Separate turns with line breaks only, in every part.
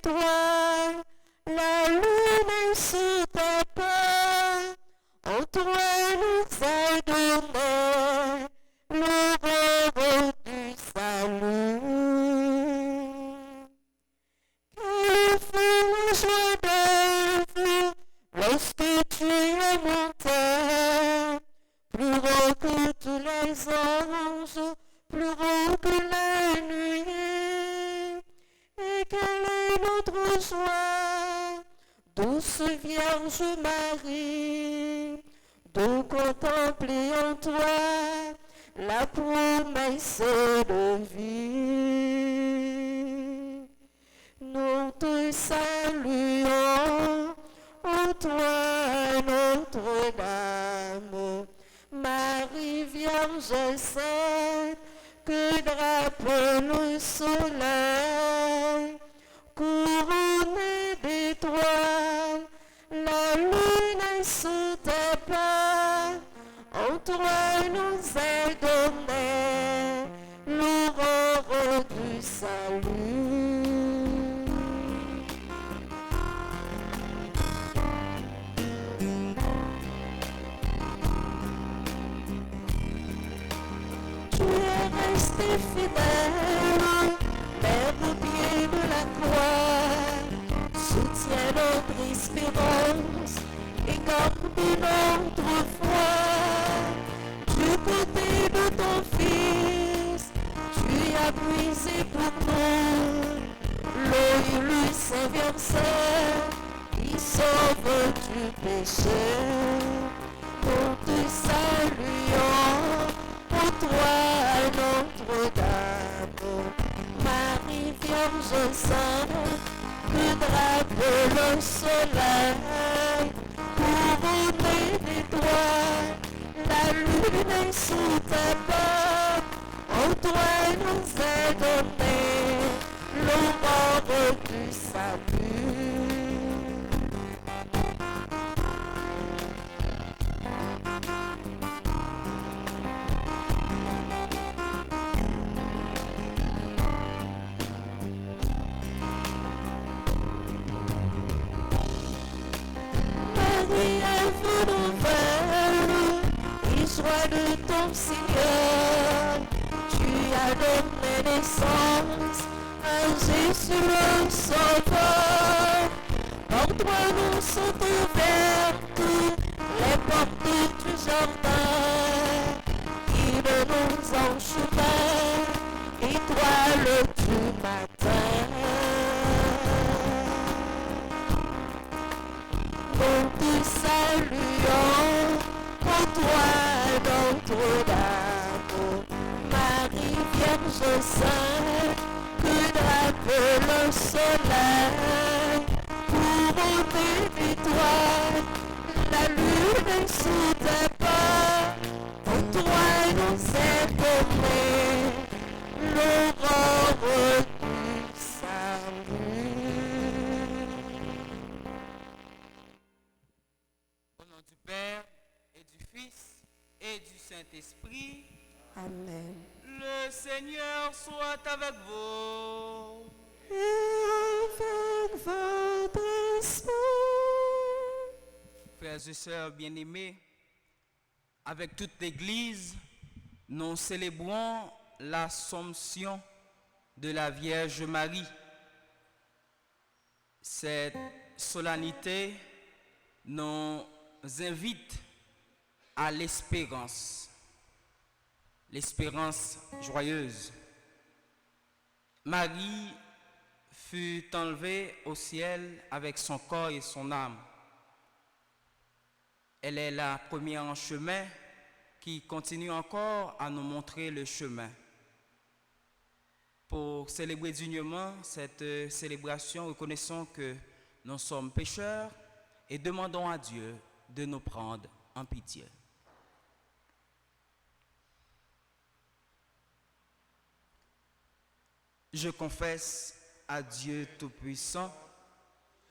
étoiles, la lune est sous tes pas. En toi nous est donné l'aurore du salut. Quelle fut la joie de vous lorsque tu es monté, plus haut que tous les anges, plus haut que la nuit. Et quelle est notre joie, douce Vierge Marie, de contempler en toi la promesse de vie. Nous te saluons, ô toi Notre-Dame, Marie Vierge Sainte, que drape le soleil, couronnée d'étoiles, la lune est sous tes pas. En toi nous est donné l'aurore du salut. Tu es resté fidèle, Père au pied de la croix, soutiens notre espérance et garde notre foi. Du côté de ton Fils, tu as brisé pour nous l'eau et le saint versant qui sauve du péché. Nous te saluons, ô toi Notre-Dame, Marie Vierge Sainte, que drape le soleil, couronnée d'étoiles, la lune est sous tes pas. En toi nous est donné l'aurore du salut. Marie, œuvre nouvelle, et joie de ton Seigneur, tu as donné naissance à Jésus le Sauveur. Par toi nous sont ouvertes les portes du jardin, il nous enchevêt, étoile du matin. Nous te saluons, ô toi Notre-Dame, Marie Vierge Sainte, que drape le soleil, couronnée d'étoiles, la lune est sous tes pas. En toi nous est donné l'aurore du salut.
Au nom du Père et du Fils et du Saint-Esprit.
Amen.
Le Seigneur soit avec vous.
Et avec votre esprit.
Frères et sœurs bien-aimés, avec toute l'Église, nous célébrons l'Assomption de la Vierge Marie. Cette solennité nous invite à l'espérance joyeuse. Marie fut enlevée au ciel avec son corps et son âme. Elle est la première en chemin qui continue encore à nous montrer le chemin. Pour célébrer dignement cette célébration, reconnaissons que nous sommes pécheurs et demandons à Dieu de nous prendre en pitié. Je confesse à Dieu Tout-Puissant,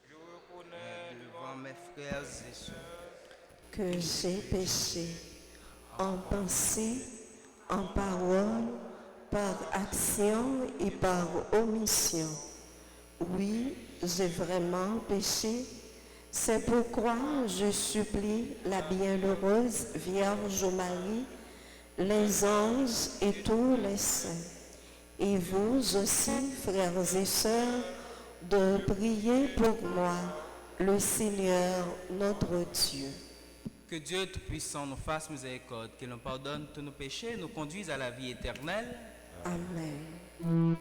Je reconnais
devant mes frères et sœurs,
que j'ai péché en pensée, en parole, par action et par omission. Oui, j'ai vraiment péché. C'est pourquoi je supplie la bienheureuse Vierge Marie, les anges et tous les saints, et vous aussi, frères et sœurs, de prier pour moi, le Seigneur notre Dieu.
Que Dieu Tout-Puissant nous fasse miséricorde, qu'il nous pardonne tous nos péchés et nous conduise à la vie éternelle.
Amen.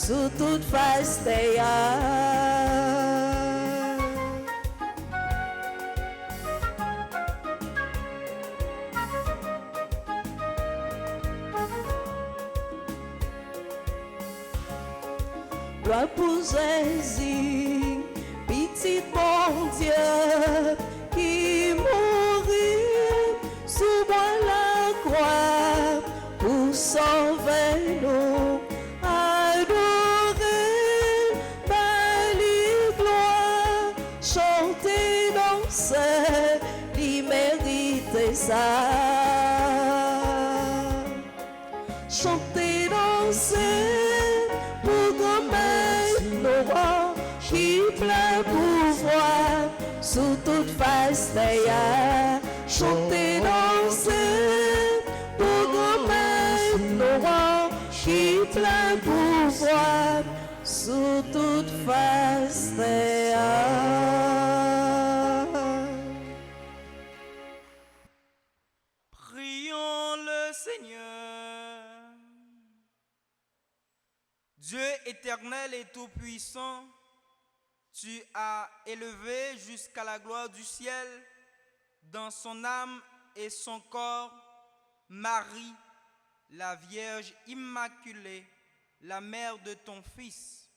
Sous toute face Gloire pour Jésus, petit bon Dieu, qui mourit sous moi la croix pour sauver nous. Adorer, belle gloire, chanter, danser, il mérite ça. Chanter, danser, qui plein pouvoir sous toute face d'ailleurs, chanter, danser, pour remettre nos rois, qui plein pouvoir sous toute face d'ailleurs.
Prions le Seigneur. Dieu éternel et tout-puissant, tu as élevé jusqu'à la gloire du ciel, dans son âme et son corps, Marie, la Vierge immaculée, la mère de ton Fils.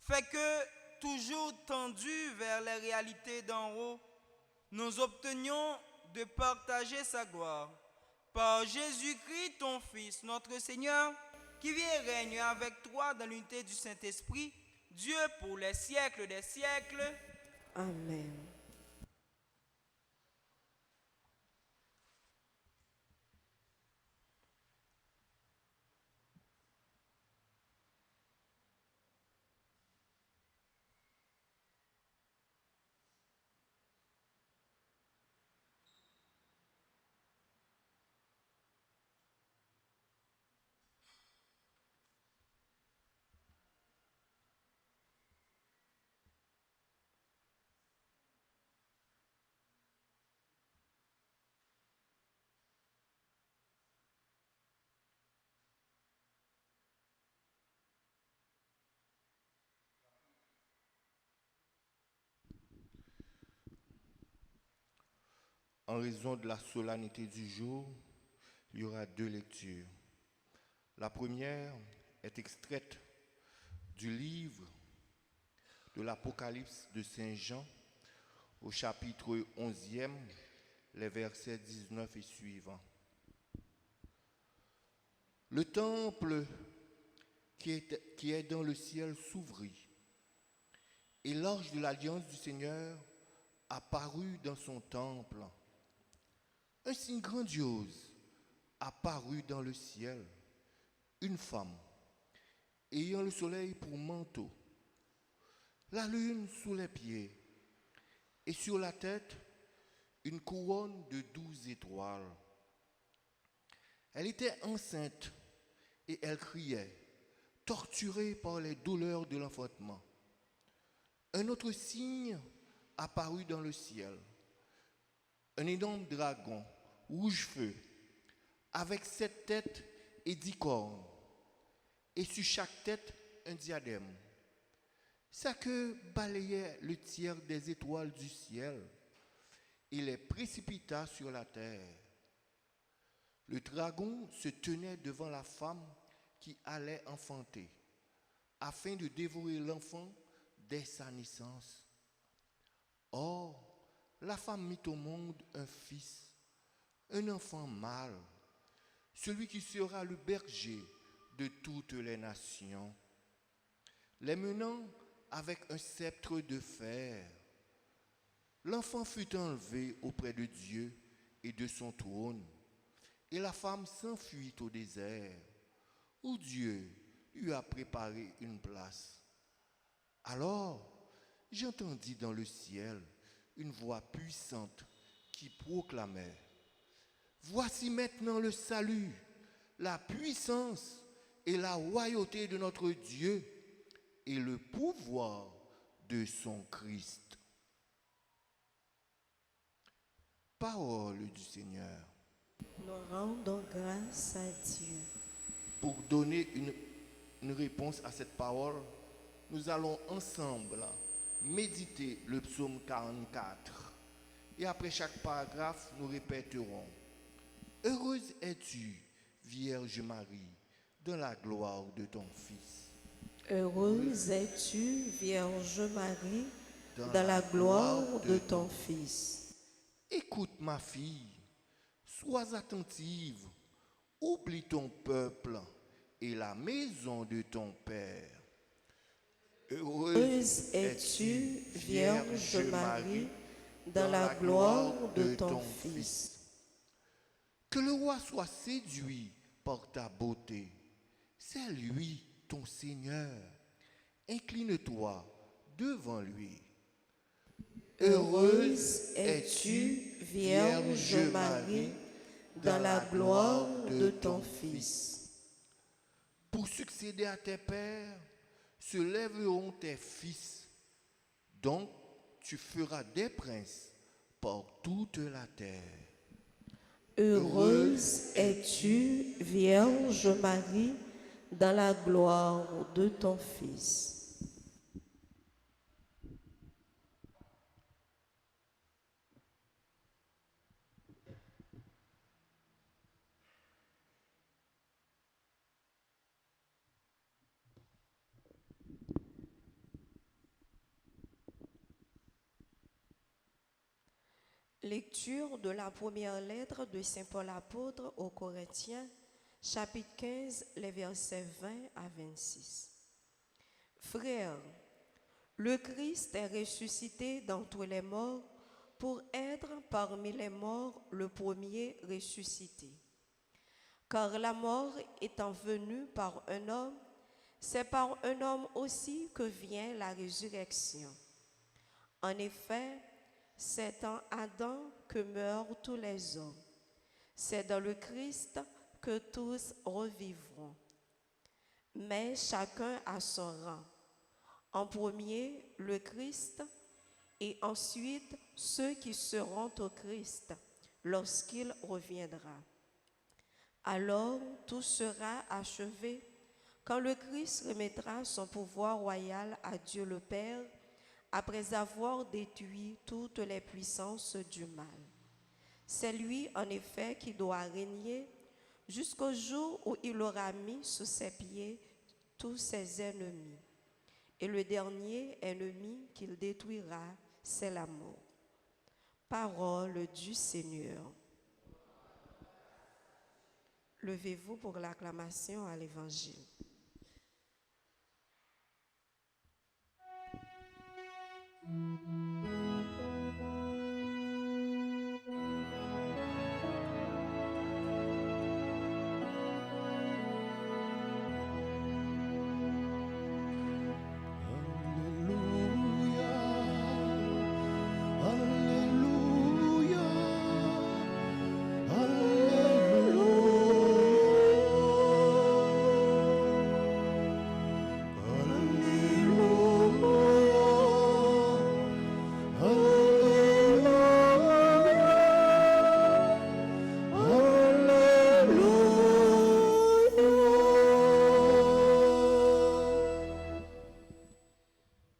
Fais que, toujours tendus vers les réalités d'en haut, nous obtenions de partager sa gloire. Par Jésus-Christ, ton Fils, notre Seigneur, qui vit et règne avec toi dans l'unité du Saint-Esprit, Dieu pour les siècles des siècles.
Amen.
En raison de la solennité du jour, il y aura 2 lectures. La première est extraite du livre de l'Apocalypse de Saint Jean, au chapitre 11e, les versets 19 et suivants. Le temple qui est dans le ciel s'ouvrit, et l'arche de l'alliance du Seigneur apparut dans son temple. Un signe grandiose apparut dans le ciel, une femme, ayant le soleil pour manteau, la lune sous les pieds, et sur la tête, une couronne de 12 étoiles. Elle était enceinte et elle criait, torturée par les douleurs de l'enfantement. Un autre signe apparut dans le ciel, un énorme dragon, rouge feu, avec 7 têtes et 10 cornes, et sur chaque tête un diadème. Sa queue balayait le tiers des étoiles du ciel et les précipita sur la terre. Le dragon se tenait devant la femme qui allait enfanter, afin de dévorer l'enfant dès sa naissance. Or, la femme mit au monde un fils, un enfant mâle, celui qui sera le berger de toutes les nations. Les menant avec un sceptre de fer, l'enfant fut enlevé auprès de Dieu et de son trône, et la femme s'enfuit au désert, où Dieu lui a préparé une place. Alors, j'entendis dans le ciel une voix puissante qui proclamait, « Voici maintenant le salut, la puissance et la royauté de notre Dieu et le pouvoir de son Christ. » Parole du Seigneur.
Nous rendons grâce à Dieu.
Pour donner une réponse à cette parole, nous allons ensemble méditer le psaume 44. Et après chaque paragraphe, nous répéterons « Heureuse es-tu, Vierge Marie, dans la gloire de ton Fils. »
Heureuse es-tu, Vierge Marie, dans la gloire de ton Fils.
Écoute ma fille, sois attentive, oublie ton peuple et la maison de ton Père.
Heureuse es-tu, Vierge Marie, dans la gloire de ton Fils.
Que le roi soit séduit par ta beauté. C'est lui, ton Seigneur. Incline-toi devant lui.
Heureuse es-tu, Vierge Marie, dans la gloire de ton Fils.
Pour succéder à tes pères, se lèveront tes fils. Donc, tu feras des princes par toute la terre.
Heureuse es-tu, Vierge Marie, dans la gloire de ton Fils. Lecture de la première lettre de Saint Paul apôtre aux Corinthiens, chapitre 15, les versets 20 à 26. Frères, le Christ est ressuscité d'entre les morts pour être parmi les morts le premier ressuscité. Car la mort étant venue par un homme, c'est par un homme aussi que vient la résurrection. En effet, c'est en Adam que meurent tous les hommes. C'est dans le Christ que tous revivront. Mais chacun a son rang. En premier, le Christ, et ensuite ceux qui seront au Christ lorsqu'il reviendra. Alors tout sera achevé quand le Christ remettra son pouvoir royal à Dieu le Père, après avoir détruit toutes les puissances du mal. C'est lui, en effet, qui doit régner jusqu'au jour où il aura mis sous ses pieds tous ses ennemis. Et le dernier ennemi qu'il détruira, c'est la mort. Parole du Seigneur. Levez-vous pour l'acclamation à l'Évangile.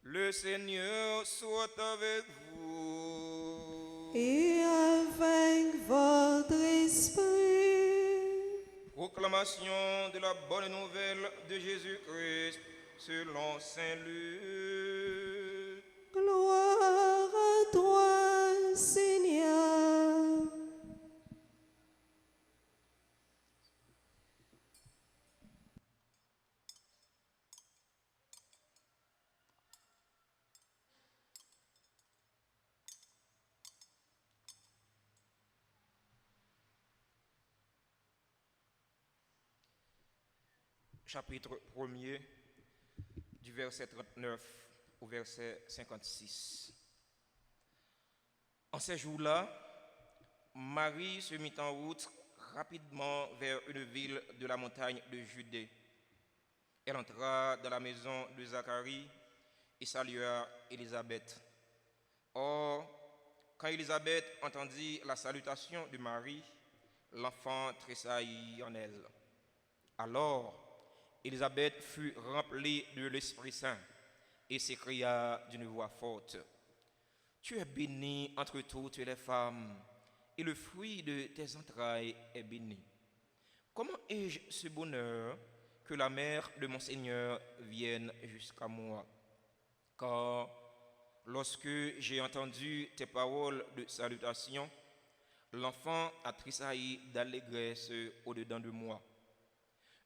Le Seigneur soit avec vous.
Et avec votre esprit.
Proclamation de la bonne nouvelle de Jésus-Christ selon Saint Luc.
Gloire à toi, Seigneur.
Chapitre 1er, du verset 39 au verset 56. En ces jours-là, Marie se mit en route rapidement vers une ville de la montagne de Judée. Elle entra dans la maison de Zacharie et salua Élisabeth. Or, quand Élisabeth entendit la salutation de Marie, l'enfant tressaillit en elle. Alors, Élisabeth fut remplie de l'Esprit Saint et s'écria d'une voix forte, « Tu es bénie entre toutes les femmes, et le fruit de tes entrailles est béni. Comment ai-je ce bonheur que la mère de mon Seigneur vienne jusqu'à moi? Car lorsque j'ai entendu tes paroles de salutation, l'enfant a tressailli d'allégresse au-dedans de moi.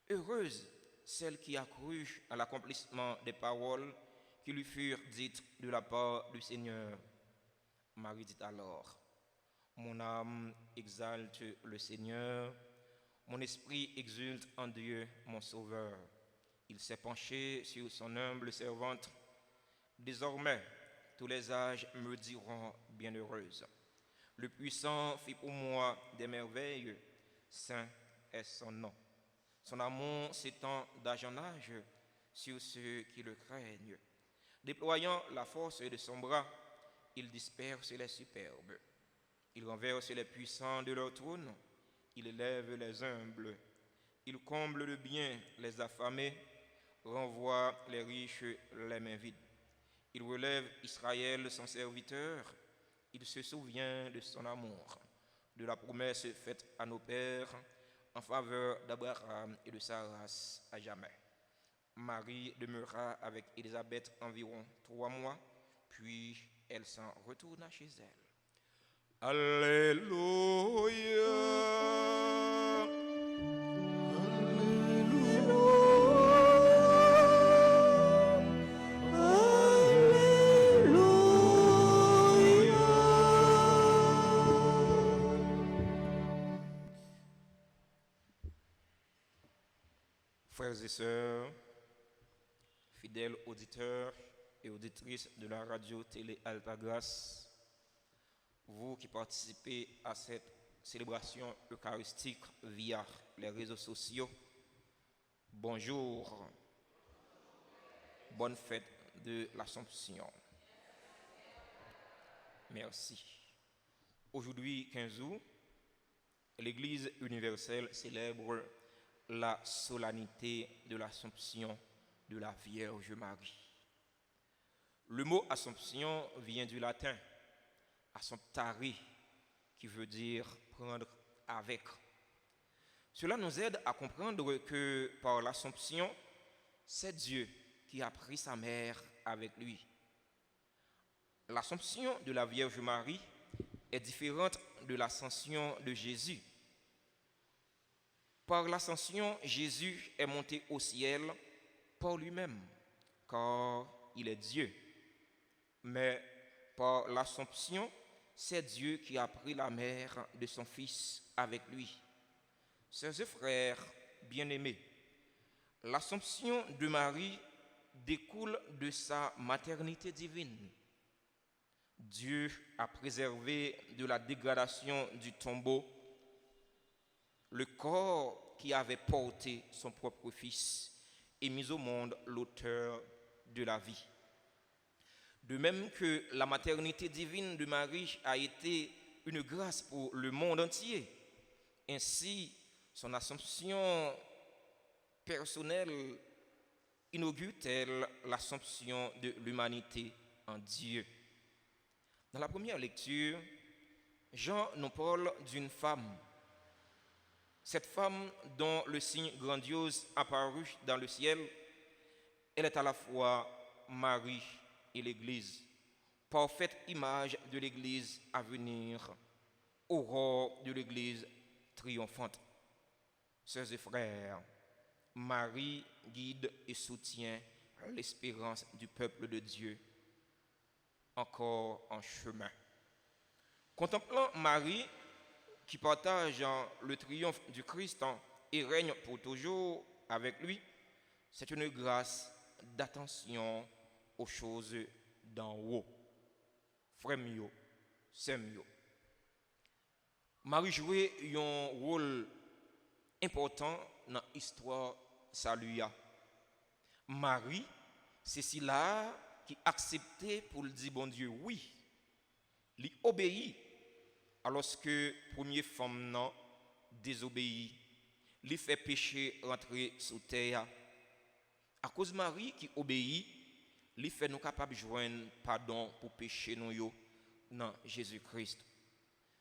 Heureuse celle qui a cru à l'accomplissement des paroles qui lui furent dites de la part du Seigneur. » Marie dit alors, « Mon âme exalte le Seigneur, mon esprit exulte en Dieu, mon Sauveur. Il s'est penché sur son humble servante. Désormais, tous les âges me diront bienheureuse. Le Puissant fit pour moi des merveilles, saint est son nom. Son amour s'étend d'âge en âge sur ceux qui le craignent. Déployant la force de son bras, il disperse les superbes. Il renverse les puissants de leur trône. Il élève les humbles. Il comble le bien les affamés, renvoie les riches les mains vides. Il relève Israël son serviteur. Il se souvient de son amour, de la promesse faite à nos pères, en faveur d'Abraham et de sa race à jamais. Marie demeura avec Élisabeth environ 3 mois, puis elle s'en retourna chez elle. Alléluia! Frères et sœurs, fidèles auditeurs et auditrices de la radio-télé Altagrace, vous qui participez à cette célébration eucharistique via les réseaux sociaux, bonjour, bonne fête de l'Assomption. Merci. Aujourd'hui, 15 août, l'Église universelle célèbre la solennité de l'Assomption de la Vierge Marie. Le mot Assomption vient du latin assomptare, qui veut dire prendre avec. Cela nous aide à comprendre que par l'Assomption, c'est Dieu qui a pris sa mère avec lui. L'Assomption de la Vierge Marie est différente de l'ascension de Jésus. Par l'ascension, Jésus est monté au ciel par lui-même, car il est Dieu. Mais par l'Assomption, c'est Dieu qui a pris la mère de son Fils avec lui. Sœurs et frères bien-aimés, l'Assomption de Marie découle de sa maternité divine. Dieu a préservé de la dégradation du tombeau le corps qui avait porté son propre Fils et mis au monde l'auteur de la vie. De même que la maternité divine de Marie a été une grâce pour le monde entier, ainsi son Assomption personnelle inaugure-t-elle l'Assomption de l'humanité en Dieu. Dans la première lecture, Jean nous parle d'une femme. Cette femme dont le signe grandiose apparu dans le ciel, elle est à la fois Marie et l'Église, parfaite image de l'Église à venir, aurore de l'Église triomphante. Sœurs et frères, Marie guide et soutient l'espérance du peuple de Dieu, encore en chemin. Contemplant Marie, qui partage le triomphe du Christ et règne pour toujours avec lui, c'est une grâce d'attention aux choses d'en haut. Frère mio, sœur mio. Marie jouait un rôle important dans l'histoire saluya. Marie, c'est celle-là qui acceptait pour le dire bon Dieu oui, lui obéit. Alors que première femme non désobéit, lui fait péché rentrer sous terre. À cause de Marie qui obéit, lui fait nous capables de joindre pardon pour péché nous yo dans Jésus-Christ.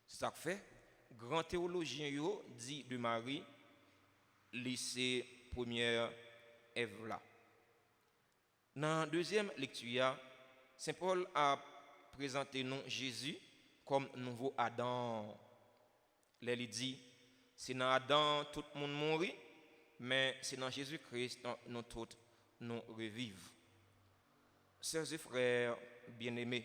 C'est ça que fait grand théologien yo dit de Marie, lycée première Ève là. Dans la deuxième lecture, Saint Paul a présenté nous Jésus comme nouveau Adam. Là, il dit, c'est dans Adam tout le monde mourit, mais c'est dans Jésus-Christ nous tous nous revivons. Sœurs et frères bien-aimés,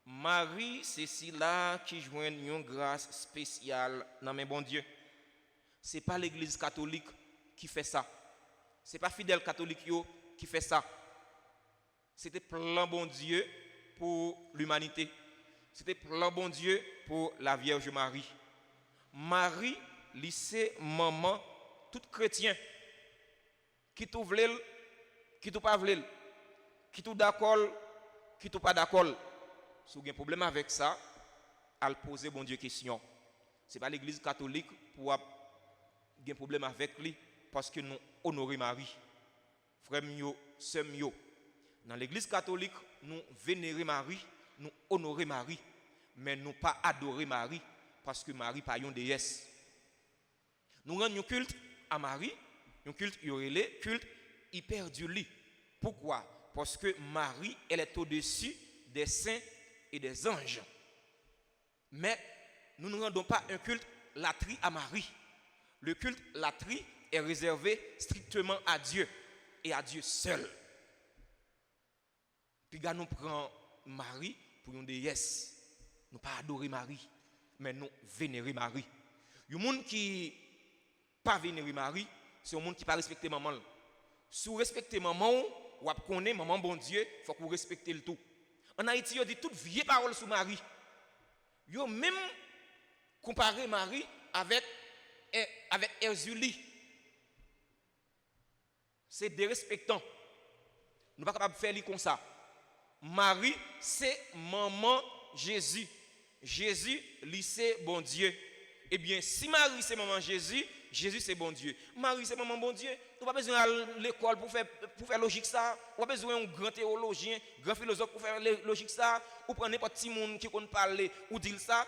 Marie, c'est celle-là qui joint une grâce spéciale dans mes bon Dieu. Ce n'est pas l'Église catholique qui fait ça. Ce n'est pas fidèle catholique qui fait ça. C'était plan bon Dieu pour l'humanité. C'était plan bon Dieu pour la Vierge Marie. Marie, c'est maman, tout chrétien, qui tout vle, qui tout pas vle, qui tout d'accord, qui tout pas d'accord. Si vous avez un problème avec ça, elle pose bon Dieu question. Ce n'est pas l'Église catholique pour avoir un problème avec lui parce que nous honorons Marie. Frère mio, sœur mio. Dans l'Église catholique, nous vénérons Marie, nous honorons Marie, mais nous pas adorer Marie parce que Marie pas une déesse. Nous rendons culte à Marie, un culte culte hyper du lit. Pourquoi? Parce que Marie, elle est au-dessus des saints et des anges. Mais nous ne rendons pas un culte latrie à Marie. Le culte latrie est réservé strictement à Dieu et à Dieu seul. Puis nous prenons Marie pour une déesse. Nous pas adorer Marie, mais nous vénérer Marie. Le monde qui pas vénérer Marie, c'est un monde qui pas respecter maman. Si vous respectez maman, ou connaissez maman bon Dieu, il faut que vous respectez le tout. En Haïti, on dit toutes vieilles paroles sur Marie. Yo même comparé Marie avec Erzulie. C'est dérespectant. Nous ne sommes pas capables de faire comme ça. Marie, c'est maman Jésus. Jésus, c'est bon Dieu. Eh bien, si Marie, c'est maman Jésus, Jésus c'est bon Dieu. Marie c'est maman bon Dieu. Nous pas besoin d'aller à l'école pour faire logique ça. Ou pas besoin d'un grand théologien, grand philosophe pour faire logique ça. Ou prendre n'importe qui monde qui connaît parler ou dire ça,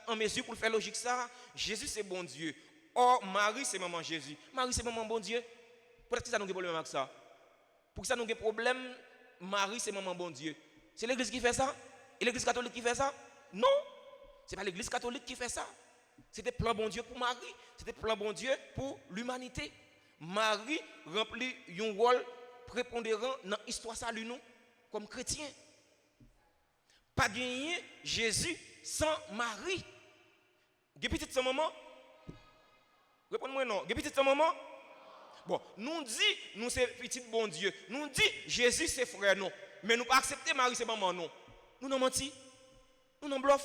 en mesure pour faire logique ça. Jésus c'est bon Dieu. Or Marie c'est maman Jésus. Marie c'est maman bon Dieu. Peut-être que ça nous a des problèmes avec ça. Pour ça nous avons des problèmes, Marie c'est maman bon Dieu. C'est l'église qui fait ça? Et l'église catholique qui fait ça? Non. Ce n'est pas l'église catholique qui fait ça. C'était plan bon Dieu pour Marie. C'était plan bon Dieu pour l'humanité. Marie remplit un rôle prépondérant dans l'histoire salut nous comme chrétiens. Pas gagner Jésus sans Marie. Vous avez petit ce moment? Répondez-moi non. Vous avez petit ce moment? Bon, nous dit, nous c'est petit bon Dieu. Nous dit, Jésus c'est frère non. Mais nous pas accepter Marie c'est maman non. Nous n'en menti. Nous n'en bluff.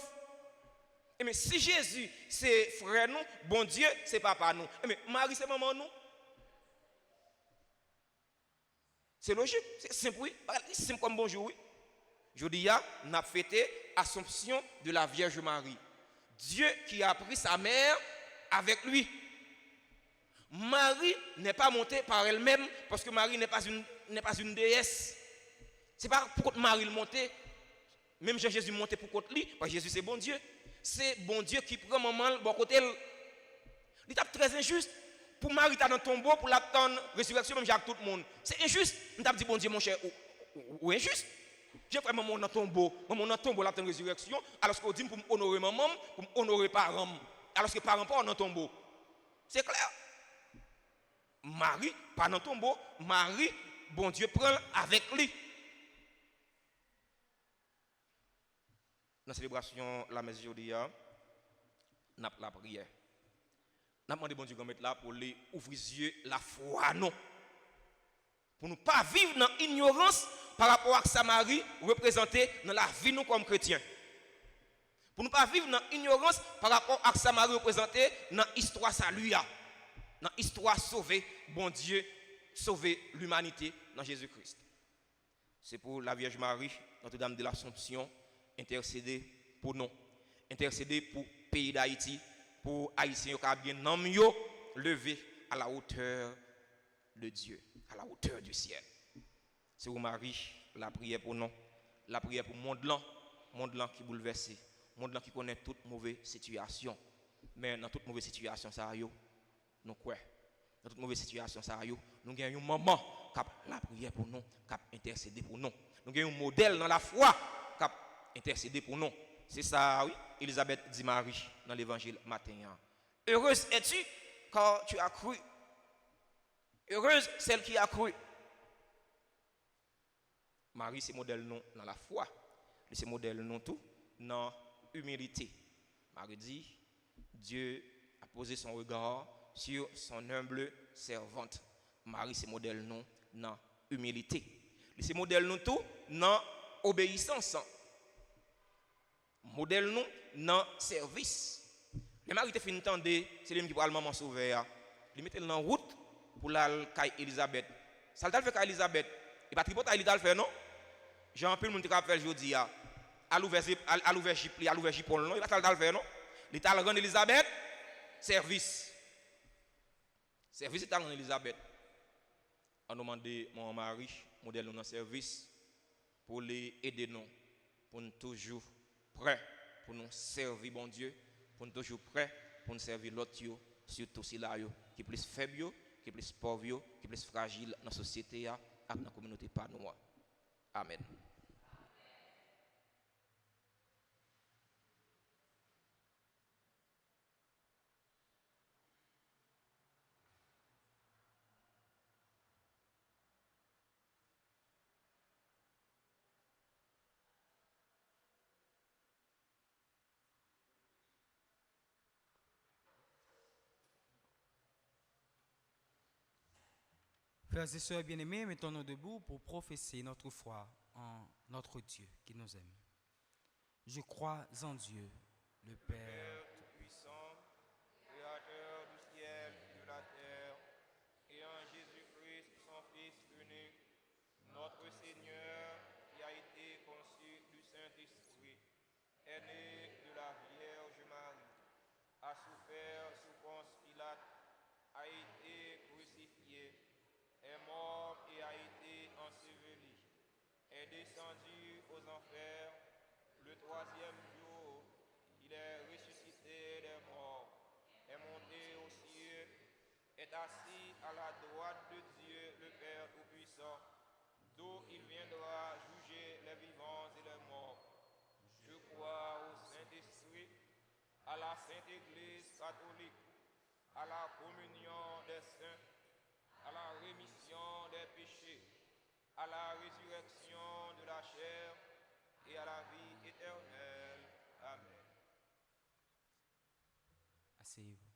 Mais si Jésus c'est frère nous, bon Dieu c'est papa nous. Mais Marie c'est maman nous. C'est logique, c'est simple oui. C'est simple comme bonjour oui. Je dis, on a fêté l'Assomption de la Vierge Marie. Dieu qui a pris sa mère avec lui. Marie n'est pas montée par elle-même parce que Marie n'est pas une déesse. Ce n'est pas pour Marie le monter. Même Jésus monté pour contre lui, parce que Jésus c'est bon Dieu. C'est bon Dieu qui prend maman bon côté. Il est très injuste. Pour Marie dans le tombeau, pour l'attendre résurrection, même Jacques tout le monde. C'est injuste. On t'a dit bon Dieu mon cher, ou injuste. J'ai fait maman dans le tombeau, l'attendre résurrection, alors qu'on dit pour honorer maman, pour honorer parents, alors que parents pas dans le tombeau. C'est clair. Marie, pas dans le tombeau, Marie, bon Dieu prend avec lui. Dans la célébration la messe aujourd'hui, nous avons la prière. Nous avons demandé bon Dieu de mettre là pour les ouvrir les yeux, la foi, non. Pour ne pas vivre dans l'ignorance par rapport à sa Marie représentée dans la vie nous comme chrétiens. Pour ne pas vivre dans l'ignorance par rapport à sa Marie représentée dans l'histoire salut. Dans l'histoire sauvée, bon Dieu, sauver l'humanité dans Jésus-Christ. C'est pour la Vierge Marie, Notre-Dame de l'Assomption, intercéder pour nous, intercéder pour le pays d'Haïti, pour Haïtiens qui ont bien levé à la hauteur de Dieu, à la hauteur du ciel. C'est pour Marie, la prière pour nous, la prière pour le monde là qui est bouleversé, le monde là qui connaît toute mauvaise situation. Mais dans toute mauvaise situation, ça y est. Nous quoi? Dans toute mauvaise situation, ça y est. Nous avons un maman qui a la prière pour nous, qui a intercédé pour nous. Nous avons un modèle dans la foi qui a intercédé pour nous. C'est ça, oui. Élisabeth dit Marie dans l'évangile matin. Heureuse es-tu quand tu as cru. Heureuse celle qui a cru. Marie, c'est modèle non dans la foi. C'est modèle non tout dans l'humilité. Marie dit, Dieu a posé son regard sur son humble servante. Marie, c'est modèle non dans l'humilité. C'est modèle non tout dans l'obéissance. Modèle non dans service. Les Marie te fin entendre, c'est lui qui parle maman sauver. Il mettait en route pour la caille Elisabeth. Ça le fait caille Elisabeth. Et pas tripoter il le fait non. Jean Paul monde qui a fait aujourd'hui à l'ouvert Gipli, à l'ouvert Gipol non, il va le faire non. Il t'a rendre Elisabeth service. Service est à rendre Elisabeth. On demande mon mari modèle dans service pour les aider nous pour nous toujours prêts pour nous servir bon Dieu, pour nous toujours prêts pour nous servir l'autre surtout si là qui est plus faible, qui est plus pauvre, qui est plus fragile dans la société et dans la communauté par nous. Amen.
Frères et sœurs bien-aimés, mettons-nous debout pour professer notre foi en notre Dieu qui nous aime. Je crois en Dieu, le Père
Tout-Puissant, Créateur du ciel et de la terre, et en Jésus-Christ, son Fils unique, notre Seigneur, qui a été conçu du Saint-Esprit, est né de la Vierge Marie, a souffert sous Ponce Pilate, est descendu aux enfers. Le troisième jour, il est ressuscité des morts, est monté aux cieux, est assis à la droite de Dieu, le Père Tout-Puissant, d'où il viendra juger les vivants et les morts. Je crois au Saint-Esprit, à la Sainte Église catholique, à la communion des saints, à la rémission des péchés, à la résurrection de la chair et à la vie éternelle. Amen.
Asseyez-vous.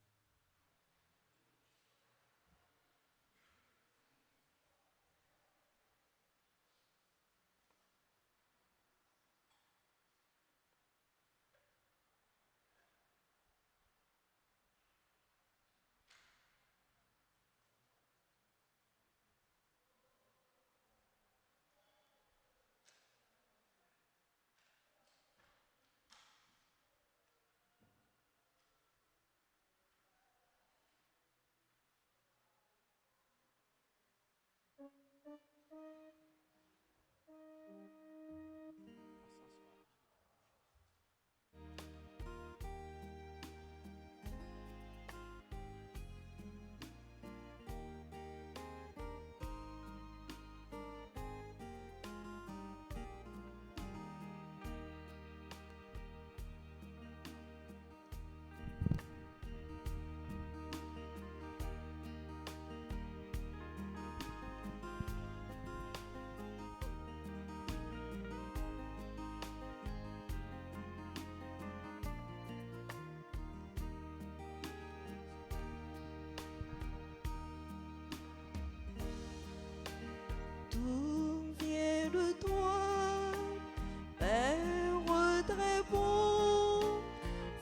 Tout vient de toi, Père très bon.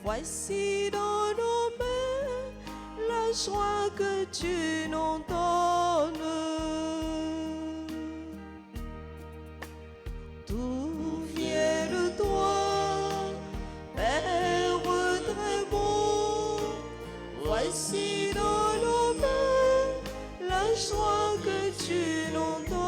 Voici dans nos mains la joie que tu nous donnes. Tout vient de toi, Père très bon. Voici dans nos mains la joie que tu nous donnes.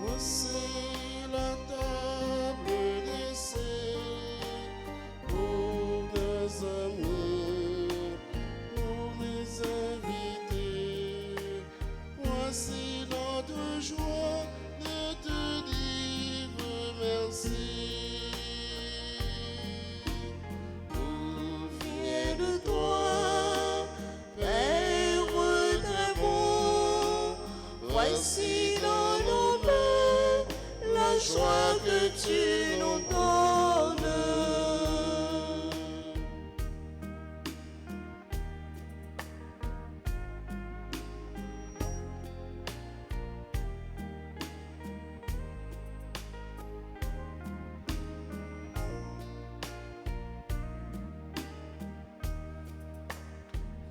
Voici la table dressée pour nos amis, pour les invités. Voici notre joie de te dire merci.
Tout vient de toi, Père très bon. Voici dans nos mains la joie que tu nous donnes.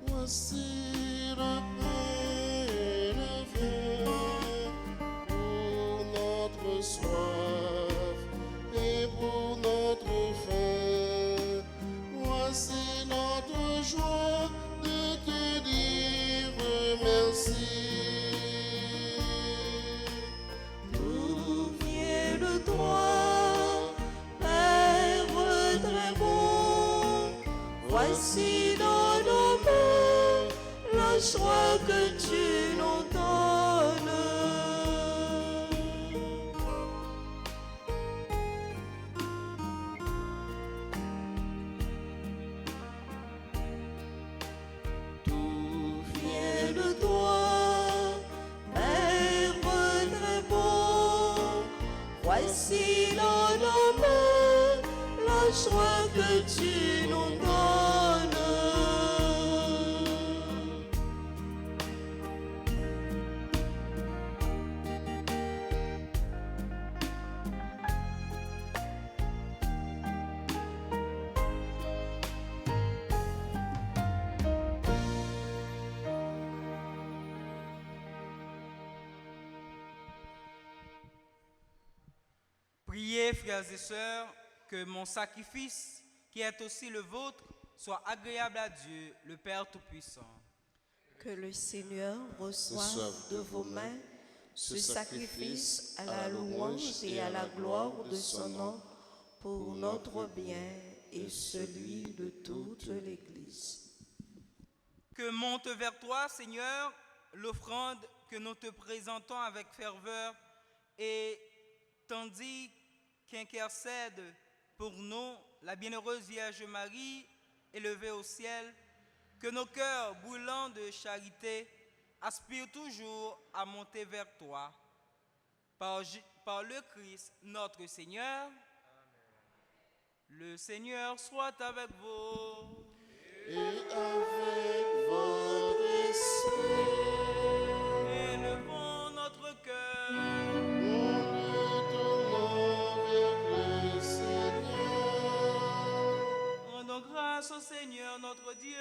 Voici le pain et le vin pour notre soif et pour notre faim. Voici notre joie de te dire merci.
Tout vient de toi, Père très bon. Voici dans nos mains la joie que tu nous donnes. Tout vient de toi, Père très bon. Voici dans nos mains la joie que tu nous donnes.
Priez, frères et sœurs, que mon sacrifice, qui est aussi le vôtre, soit agréable à Dieu, le Père Tout-Puissant.
Que le Seigneur reçoive de vos mains ce sacrifice à la louange et à la gloire de son nom pour notre bien et celui de toute l'Église.
Que monte vers toi, Seigneur, l'offrande que nous te présentons avec ferveur, et tandis qu'intercède pour nous la bienheureuse Vierge Marie, élevée au ciel, que nos cœurs brûlants de charité aspirent toujours à monter vers toi. Par le Christ notre Seigneur. Le Seigneur soit avec vous.
Et avec votre esprit,
Élevons notre cœur.
nous le tournons vers le Seigneur.
Rendons grâce au Seigneur notre Dieu.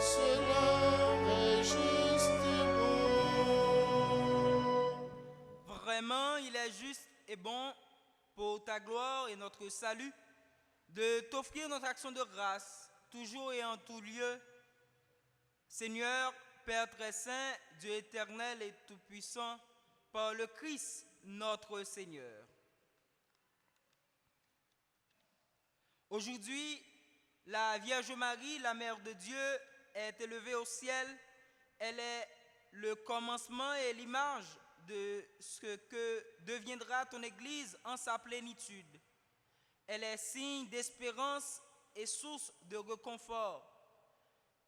Cela est juste et bon.
Vraiment, il est juste et bon pour ta gloire et notre salut de t'offrir notre action de grâce, toujours et en tout lieu. Seigneur, Père très saint, Dieu éternel et tout-puissant, par le Christ notre Seigneur. Aujourd'hui, la Vierge Marie, la Mère de Dieu, est élevée au ciel. Elle est le commencement et l'image de ce que deviendra ton Église en sa plénitude. Elle est signe d'espérance et source de réconfort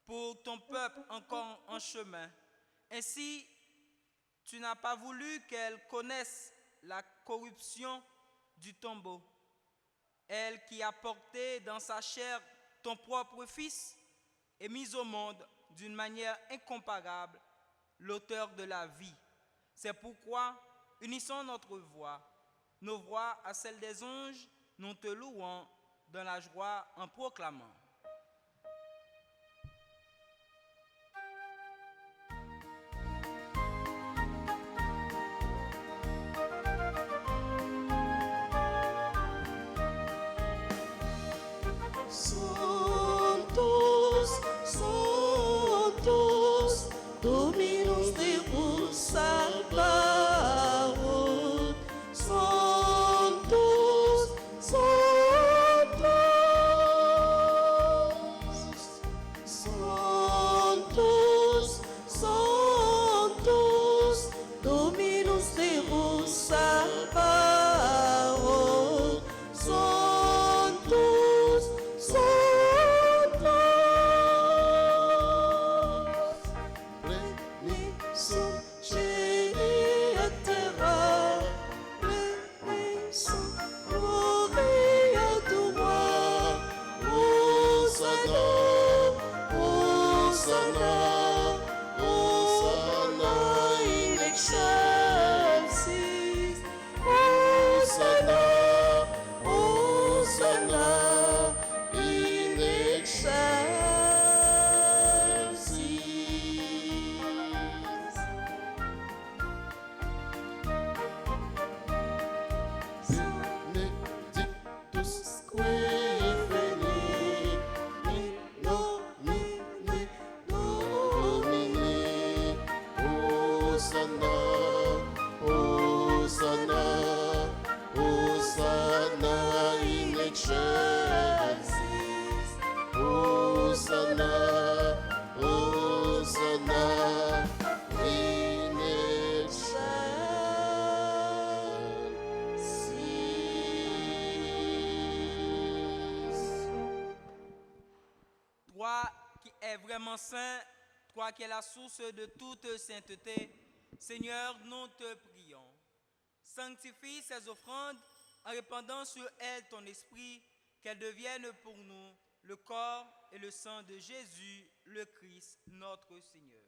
pour ton peuple encore en chemin. Ainsi, tu n'as pas voulu qu'elle connaisse la corruption du tombeau. Elle qui a porté dans sa chair ton propre Fils et mis au monde d'une manière incomparable l'auteur de la vie. C'est pourquoi, unissons nos voix à celles des anges, nous te louons dans la joie en proclamant.
Santos, Santos, Dominus Deus Sabaoth. Santos, Santos, Santos, Santos, Dominus Deus Sabaoth. Santos, Santos, Benissons cieli et terra, benissons glorie à toi. Hosanna, Hosanna, Hosanna in excelsis. Hosanna, Hosanna in excelsis. Benedictus qui venit in nomine Domini. Hosanna, Hosanna, Hosanna in excelsis. Hosanna, Hosanna in excelsis.
Toi qui es vraiment saint, toi qui es la source de toute sainteté, Seigneur, nous te prions. Sanctifie ces offrandes en répandant sur elles ton esprit, qu'elles deviennent pour nous le corps et le sang de Jésus, le Christ, notre Seigneur.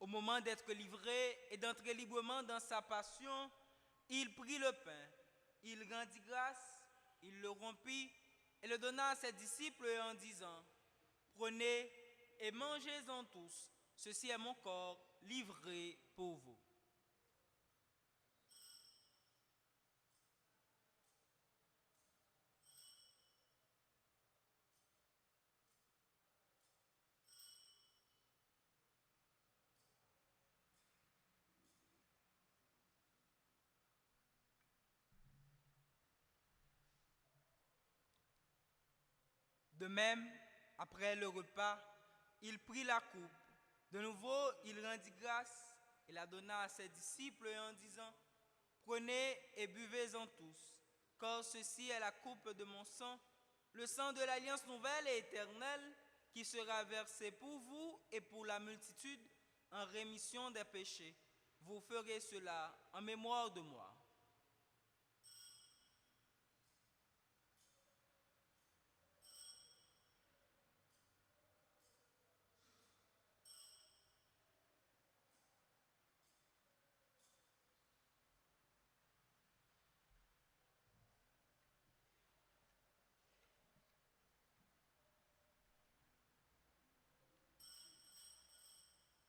Au moment d'être livré et d'entrer librement dans sa passion, il prit le pain, il rendit grâce, il le rompit et le donna à ses disciples en disant : « Prenez et mangez-en tous, ceci est mon corps livré pour vous. » De même, après le repas, il prit la coupe. De nouveau, il rendit grâce et la donna à ses disciples en disant, « Prenez et buvez-en tous, car ceci est la coupe de mon sang, le sang de l'alliance nouvelle et éternelle, qui sera versé pour vous et pour la multitude en rémission des péchés. Vous ferez cela en mémoire de moi. »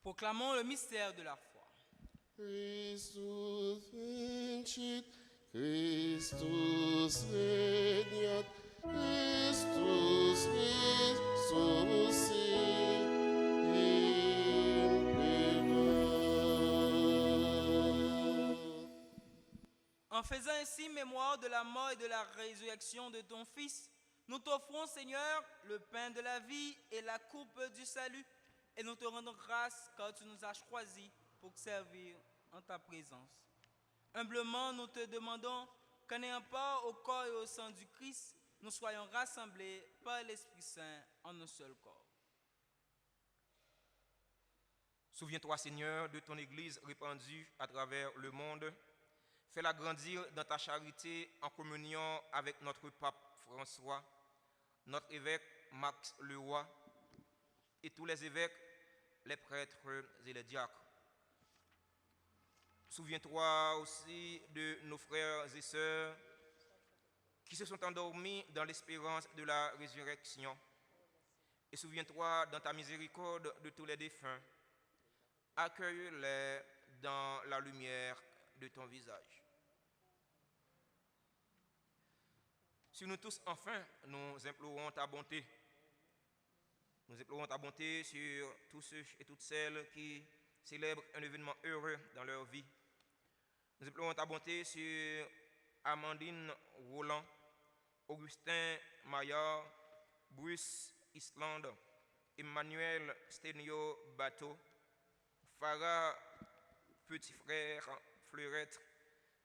Proclamons le mystère de la foi.
Christus vincit, Christus regnat, Christus resuscit, imperat.
En faisant ainsi mémoire de la mort et de la résurrection de ton Fils, nous t'offrons, Seigneur, le pain de la vie et la coupe du salut, et nous te rendons grâce car tu nous as choisis pour servir en ta présence. Humblement, nous te demandons qu'en ayant part au corps et au sang du Christ, nous soyons rassemblés par l'Esprit Saint en un seul corps.
Souviens-toi, Seigneur, de ton Église répandue à travers le monde. Fais-la grandir dans ta charité en communion avec notre pape François, notre évêque Max Leroy et tous les évêques, les prêtres et les diacres. Souviens-toi aussi de nos frères et sœurs qui se sont endormis dans l'espérance de la résurrection. Et souviens-toi dans ta miséricorde de tous les défunts. Accueille-les dans la lumière de ton visage. Sur nous tous, enfin, nous implorons ta bonté. Nous implorons ta bonté sur tous ceux et toutes celles qui célèbrent un événement heureux dans leur vie. Nous implorons ta bonté sur Amandine Roland, Augustin Maillard, Bruce Island, Emmanuel Stenio Bateau, Farah Petit Frère Fleurette,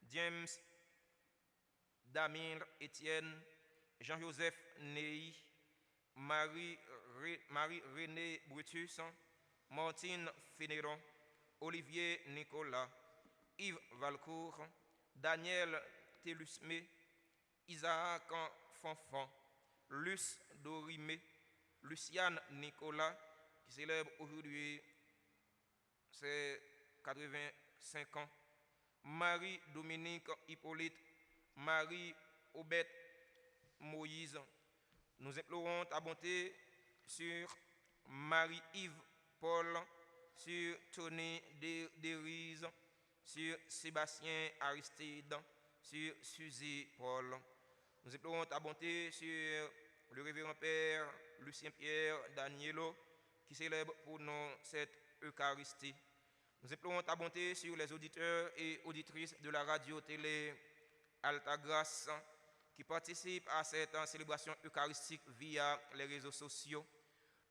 James Damir Étienne, Jean-Joseph Ney, Marie-Renée Brutus, Martine Fénéron, Olivier Nicolas, Yves Valcourt, Daniel Telusmé, Isaac Fanfan, Luce Dorimé, Luciane Nicolas, qui célèbre aujourd'hui ses 85 ans, Marie-Dominique Hippolyte, Marie-Aubette Moïse. Nous implorons ta bonté sur Marie-Yves Paul, sur Tony Derise, sur Sébastien Aristide, sur Suzy Paul. Nous implorons ta bonté sur le révérend Père Lucien Pierre Danielo, qui célèbre pour nous cette Eucharistie. Nous implorons ta bonté sur les auditeurs et auditrices de la radio-télé Alta Grâce, qui participent à cette célébration eucharistique via les réseaux sociaux.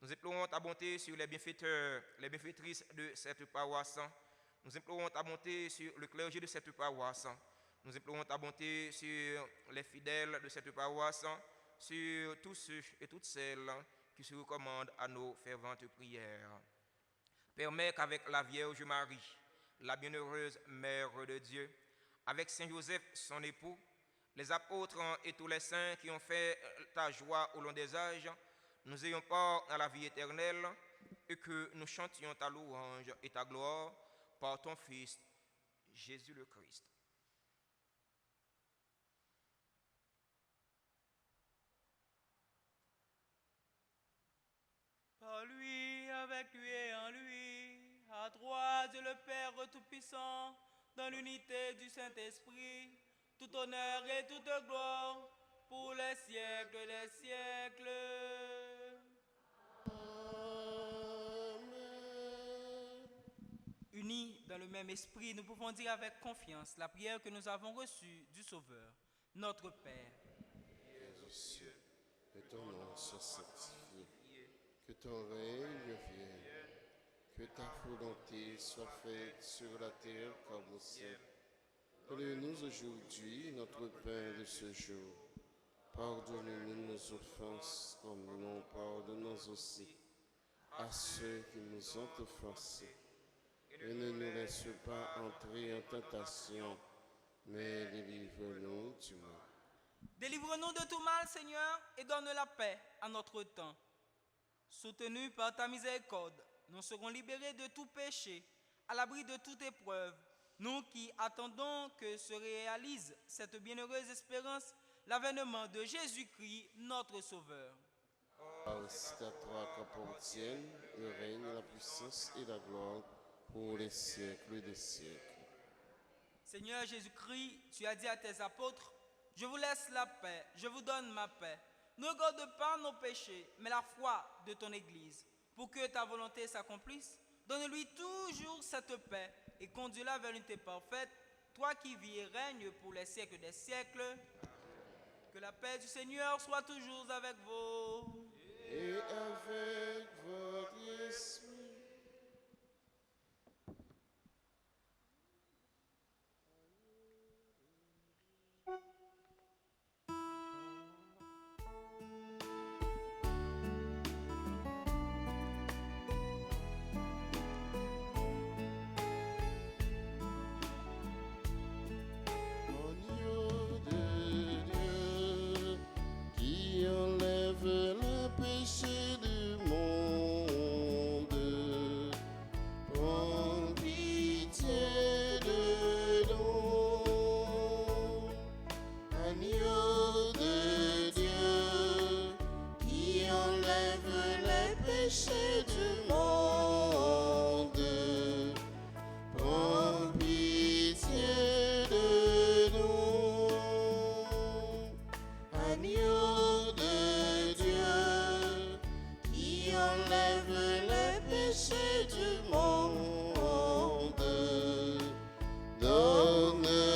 Nous implorons ta bonté sur les bienfaiteurs, les bienfaitrices de cette paroisse. Nous implorons ta bonté sur le clergé de cette paroisse. Nous implorons ta bonté sur les fidèles de cette paroisse, sur tous ceux et toutes celles qui se recommandent à nos ferventes prières. Permets qu'avec la Vierge Marie, la bienheureuse Mère de Dieu, avec Saint Joseph, son époux, les apôtres et tous les saints qui ont fait ta joie au long des âges, nous ayons part à la vie éternelle et que nous chantions ta louange et ta gloire par ton Fils, Jésus le Christ.
Par lui, avec lui et en lui, à droite de le Père Tout-Puissant, dans l'unité du Saint-Esprit, tout honneur et toute gloire pour les siècles des siècles.
Amen.
Unis dans le même esprit, nous pouvons dire avec confiance la prière que nous avons reçue du Sauveur, notre Père.
Et ton nom soit sanctifié. Que ton règne vienne. Que ta volonté soit faite sur la terre comme au ciel. Donne-nous aujourd'hui notre pain de ce jour. Pardonne-nous nos offenses comme nous pardonnons aussi à ceux qui nous ont offensés. Et ne nous laisse pas entrer en tentation, mais délivre-nous du mal.
Délivre-nous de tout mal, Seigneur, et donne la paix à notre temps. Soutenus par ta miséricorde, nous serons libérés de tout péché, à l'abri de toute épreuve. Nous qui attendons que se réalise cette bienheureuse espérance, l'avènement de Jésus-Christ, notre Sauveur.
C'est à toi qu'appartiennent le règne, la puissance et la gloire pour les siècles des siècles.
Seigneur Jésus-Christ, tu as dit à tes apôtres, « Je vous laisse la paix, je vous donne ma paix. Ne regarde pas nos péchés, mais la foi de ton Église. Pour que ta volonté s'accomplisse, donne-lui toujours cette paix et conduis-la vers l'unité parfaite, toi qui vis et règnes pour les siècles des siècles. Que la paix du Seigneur soit toujours avec vous.
Et avec votre esprit. Agneau de Dieu qui enlève le péché du monde, prends pitié de nous. Agneau de Dieu qui enlève les péchés du monde, prends pitié de nous. Agneau de Dieu qui enlève les péchés du monde, donne-nous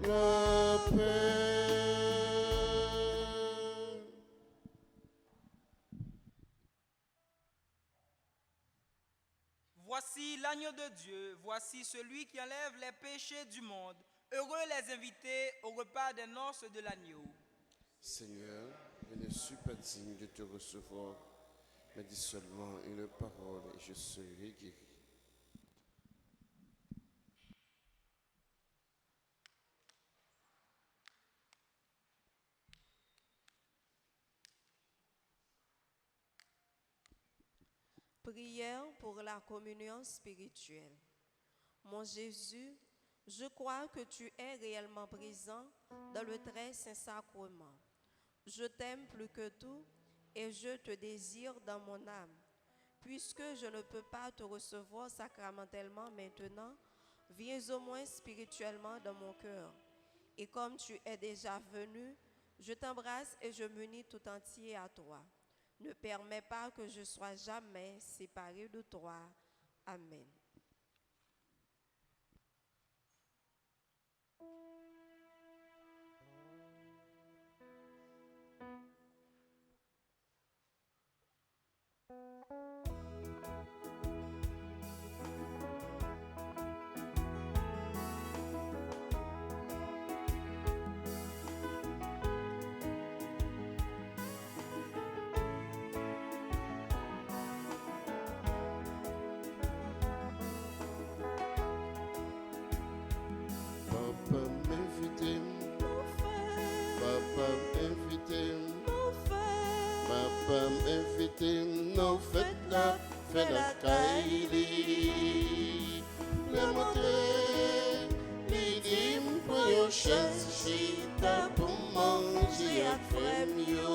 la paix.
Voici l'agneau de Dieu, voici celui qui enlève les péchés du monde. Heureux les invités au repas des noces de l'agneau.
Seigneur, je ne suis pas digne de te recevoir, mais dis seulement une parole et je serai guéri.
Prière pour la communion spirituelle. Mon Jésus, je crois que tu es réellement présent dans le très saint sacrement. Je t'aime plus que tout et je te désire dans mon âme. Puisque je ne peux pas te recevoir sacramentellement maintenant, viens au moins spirituellement dans mon cœur. Et comme tu es déjà venu, je t'embrasse et je m'unis tout entier à toi. Ne permets pas que je sois jamais séparé de toi. Amen.
Papa m'invite, papa m'invite, papa m'invite, non faites la caille, le montrer, l'idée pour yon chaise, chita pour manger à frémio.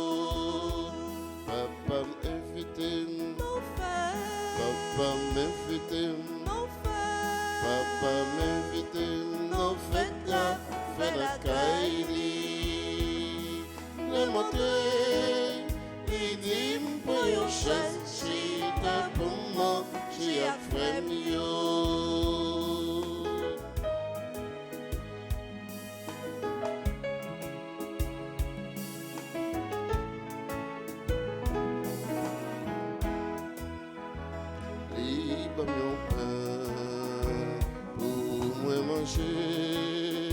Papa m'invite, papa m'invite, papa m'invite, non faites la caille, le montrer, l'idée pour yon chaise, chita pour manger à frémio. dans mon pain pour moi manger.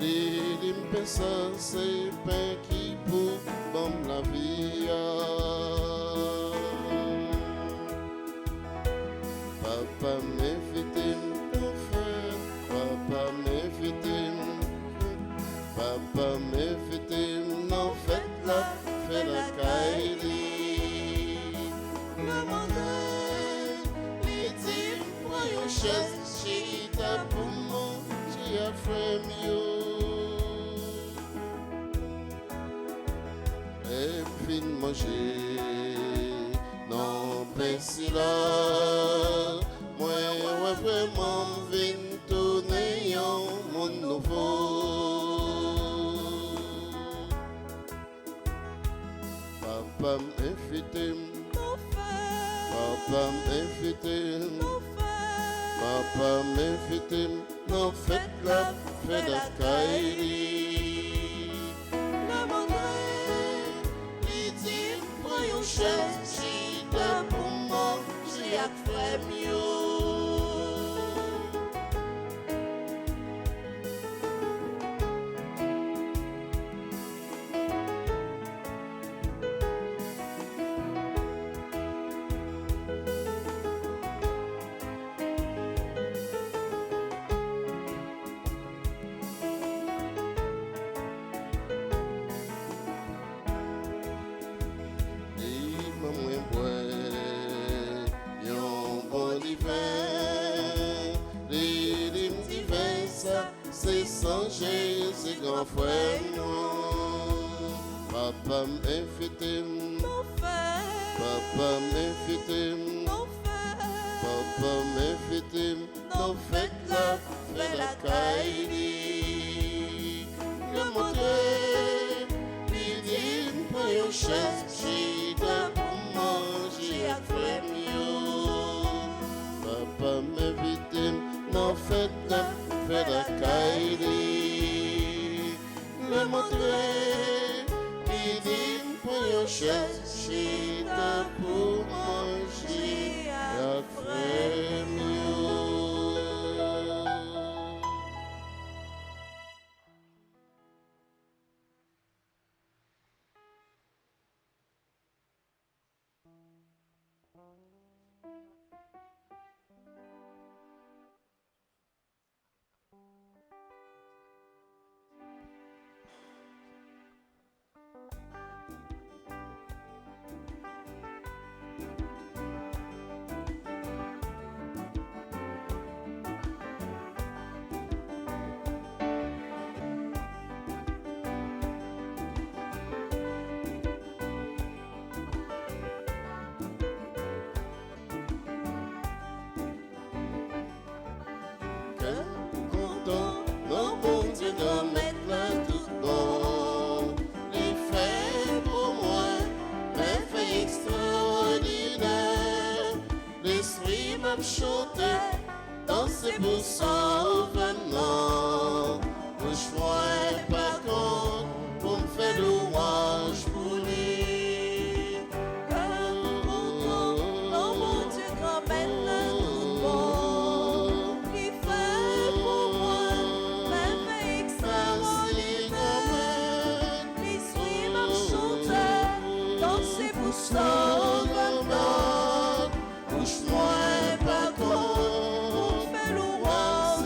Les ça c'est pain qui pour dans la vie. Papa m'invite mon frère, papa m'invite, papa m'invite, non faites la caille. Le monde, il dit, prends une chaise, chita pour moi, j'ai un frère mieux. Et puis manger, non, ben si là. Moi, vraiment, vin tourner mon nouveau. Papa m'invite, papa m'invite, papa m'invite, non faites la caille. Le monde, il dit, prends une chaise, chita pour moi, j'ai un frère mieux. C'est grand frère, papa m'invite, papa m'invite, papa m'invite, non faites la caille. Le montrer, il dit, prends une chaise, chita pour manger à frère mieux. Papa m'invite, non faites la caille. Le montrer, il dit pour une chaise, chita pour manger à frère mieux. Non, bon Dieu, non, mettre tout bon. Les faits pour moi, mes faits extraordinaires. L'esprit m'a chanté, danser pour son venant. Bouche-moi par contre, pour me faire louange pour lui.
Non, mon Dieu, grand maître, tout bon. Il fait pour moi, même extraordinaire. L'esprit m'a chanté, danser pour son venant.
Bouche-moi par contre,
Pour faire louange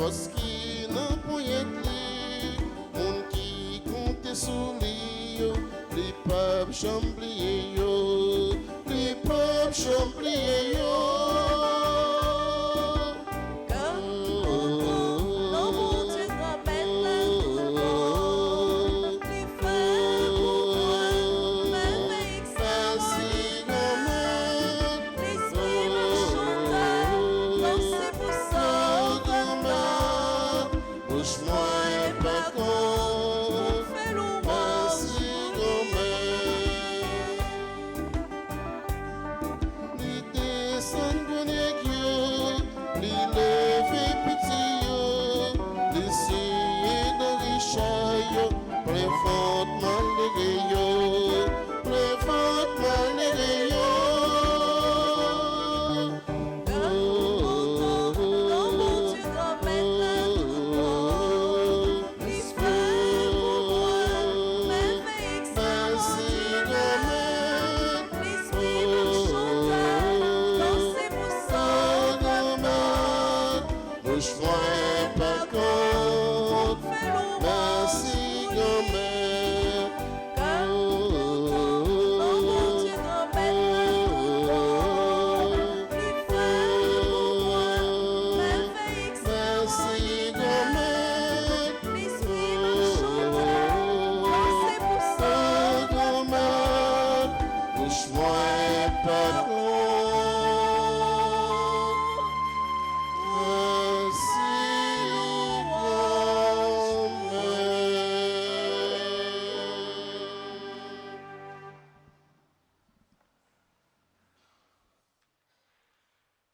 force qui n'a point li, monde qui compte sous lui, les peuples chambliers yo, les peuples chambliers yo.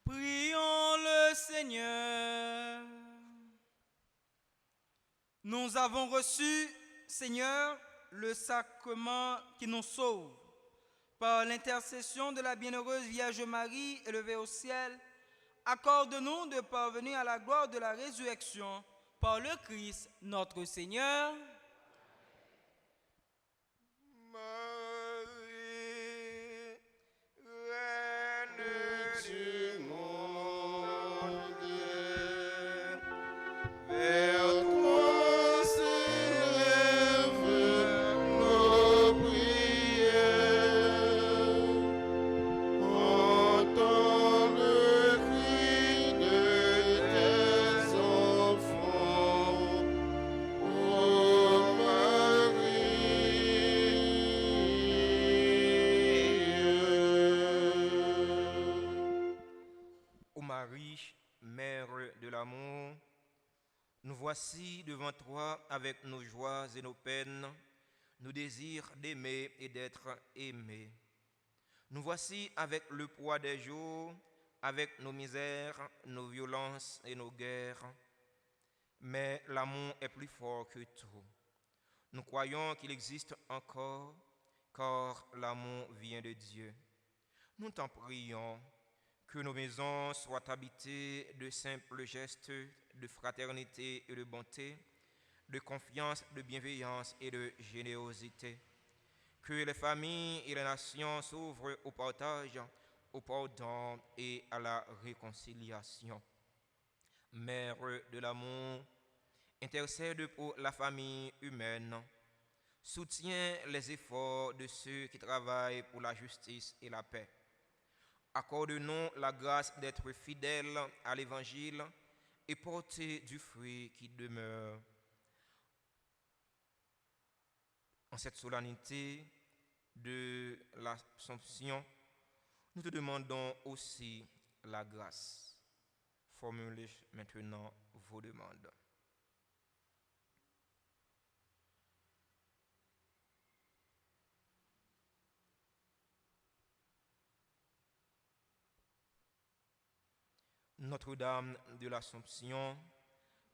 Prions le Seigneur. Nous avons reçu, Seigneur, le sacrement qui nous sauve. Par l'intercession de la bienheureuse Vierge Marie élevée au ciel, accorde-nous de parvenir à la gloire de la résurrection par le Christ notre Seigneur.
Marie, Mère de l'amour, nous voici devant toi avec nos joies et nos peines, nos désirs d'aimer et d'être aimés. Nous voici avec le poids des jours, avec nos misères, nos violences et nos guerres. Mais l'amour est plus fort que tout. Nous croyons qu'il existe encore, car l'amour vient de Dieu. Nous t'en prions. Que nos maisons soient habitées de simples gestes de fraternité et de bonté, de confiance, de bienveillance et de générosité. Que les familles et les nations s'ouvrent au partage, au pardon et à la réconciliation. Mère de l'amour, intercède pour la famille humaine. Soutiens les efforts de ceux qui travaillent pour la justice et la paix. Accorde-nous la grâce d'être fidèles à l'Évangile et porter du fruit qui demeure. En cette solennité de l'Assomption, nous te demandons aussi la grâce. Formulez maintenant vos demandes. Notre-Dame de l'Assomption,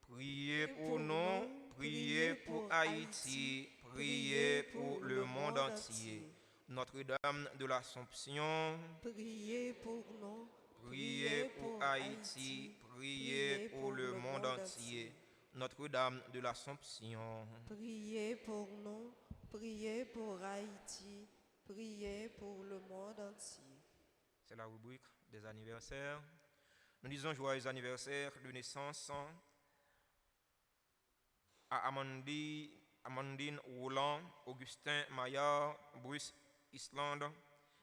priez pour nous, priez pour Haïti, priez pour le monde entier. Notre-Dame de l'Assomption,
Priez pour nous.
priez pour Haïti, priez pour le monde entier. Notre-Dame de l'Assomption,
Priez pour nous. Priez pour Haïti. Priez pour le monde entier.
c'est la rubrique des anniversaires. Nous disons joyeux anniversaire de naissance à Amandine Roland, Augustin Maillard, Bruce Islande,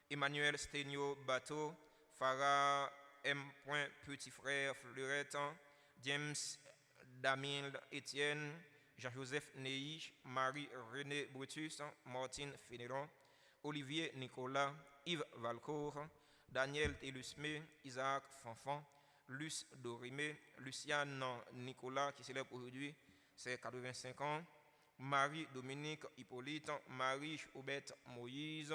Emmanuel Stegno Bateau, Farah M. Petit Frère Fleurette, James Damien Etienne, Jean-Joseph Neige, Marie-René Brutus, Martine Fénéron, Olivier Nicolas, Yves Valcourt, Daniel Telusme, Isaac Fanfan, Luce Dorimé, Luciane Nicolas qui célèbre aujourd'hui ses 85 ans, Marie-Dominique Hippolyte, Marie-Aubette Moïse.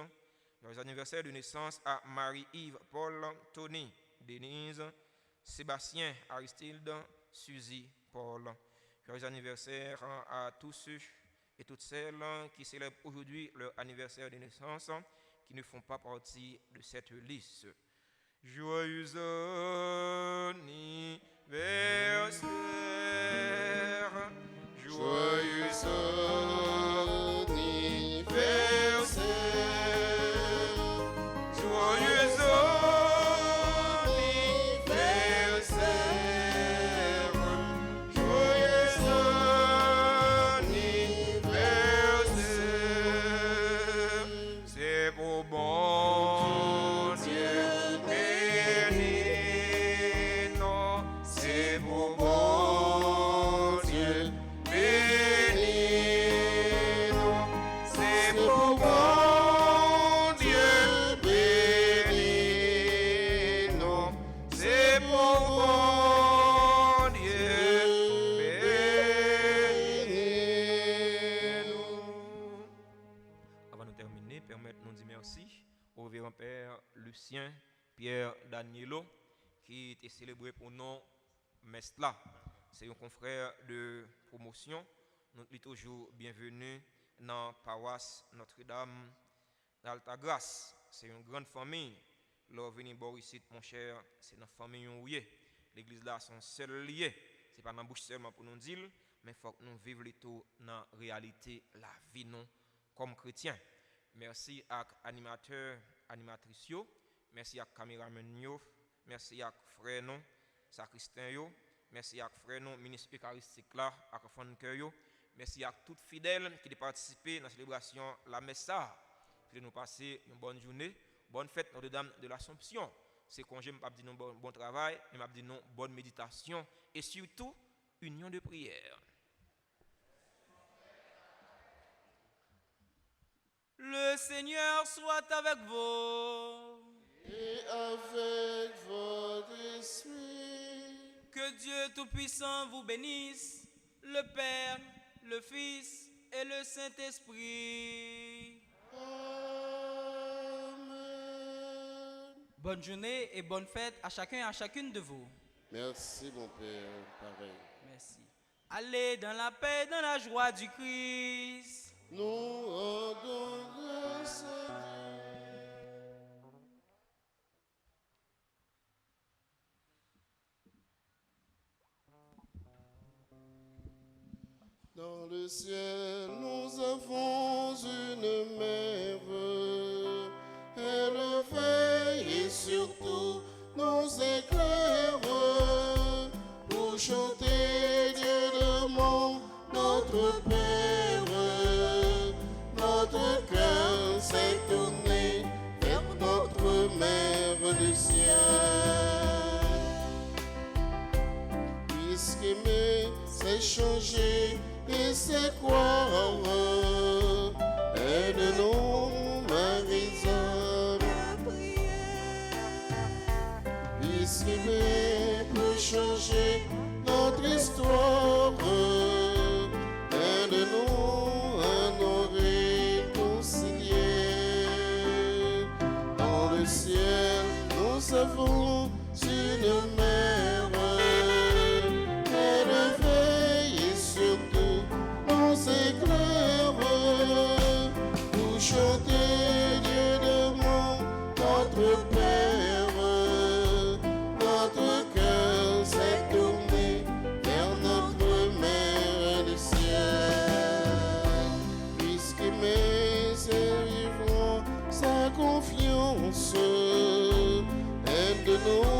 Les anniversaires de naissance à Marie-Yves Paul, Tony Denise, Sébastien Aristide, Suzy Paul. Les anniversaires à tous ceux et toutes celles qui célèbrent aujourd'hui leur anniversaire de naissance, qui ne font pas partie de cette liste. Joyeux anniversaire, joyeux anniversaire, joyeux anniversaire, joyeux anniversaire, c'est pour bon Dieu béni, non, c'est pour bon Dieu béni, non, c'est pour bon Dieu béni, non, c'est pour bon Dieu béni, non. Avant de terminer, permettez-nous de dire merci au révérend Père Lucien Pierre Danielo qui était célébré pour nous Mesla. C'est un confrère de promotion. Nous sommes toujours bienvenus dans la paroisse Notre-Dame d'Altagrace. C'est une grande famille. Là, venir voir ici, mon cher, c'est une famille ouillée. L'église là, sont seuls liés. Ce n'est pas dans la bouche seulement pour nous dire, mais il faut que nous vivions tout dans la réalité, la vie, nous, comme chrétiens. Merci à animateurs, animatrices, merci à caméramen, merci à frère nous, sacristain, merci à frère nous, ministre eucharistique là, à Fonqueur, merci à tous fidèles qui ont participé à la célébration la messe. Puis nous passer une bonne journée, bonne fête Notre-Dame de l'Assomption. C'est congé, je ne dis pas bon travail, mais je dis non bonne méditation et surtout union de prière.
Le Seigneur soit avec vous.
Et avec votre esprit.
Que Dieu Tout-Puissant vous bénisse, le Père, le Fils et le Saint-Esprit.
Amen.
Bonne journée et bonne fête à chacun et à chacune de vous.
Merci mon Père, pareil.
Merci. Allez dans la paix et dans la joie du Christ.
Nous rendons grâce à Dieu. Dans le ciel, nous avons une mère. Elle veille et surtout nous éclaire pour chanter Dieu de mon notre Père. Notre cœur s'est tourné vers notre Mère du ciel. Puisqu'aimer, c'est changer et c'est croire. Aide-nous, Marie-Anne, à prier. Puisqu'aimer peut changer notre histoire. Aide-nous à nous réconcilier. Dans le ciel, nous avons une mère. Elle veille et surtout nous éclaire pour chanter Dieu de mon notre Père. Notre cœur s'est tourné vers notre Mère du ciel. Puisqu'aimer, c'est vivre sa confiance. Aide-nous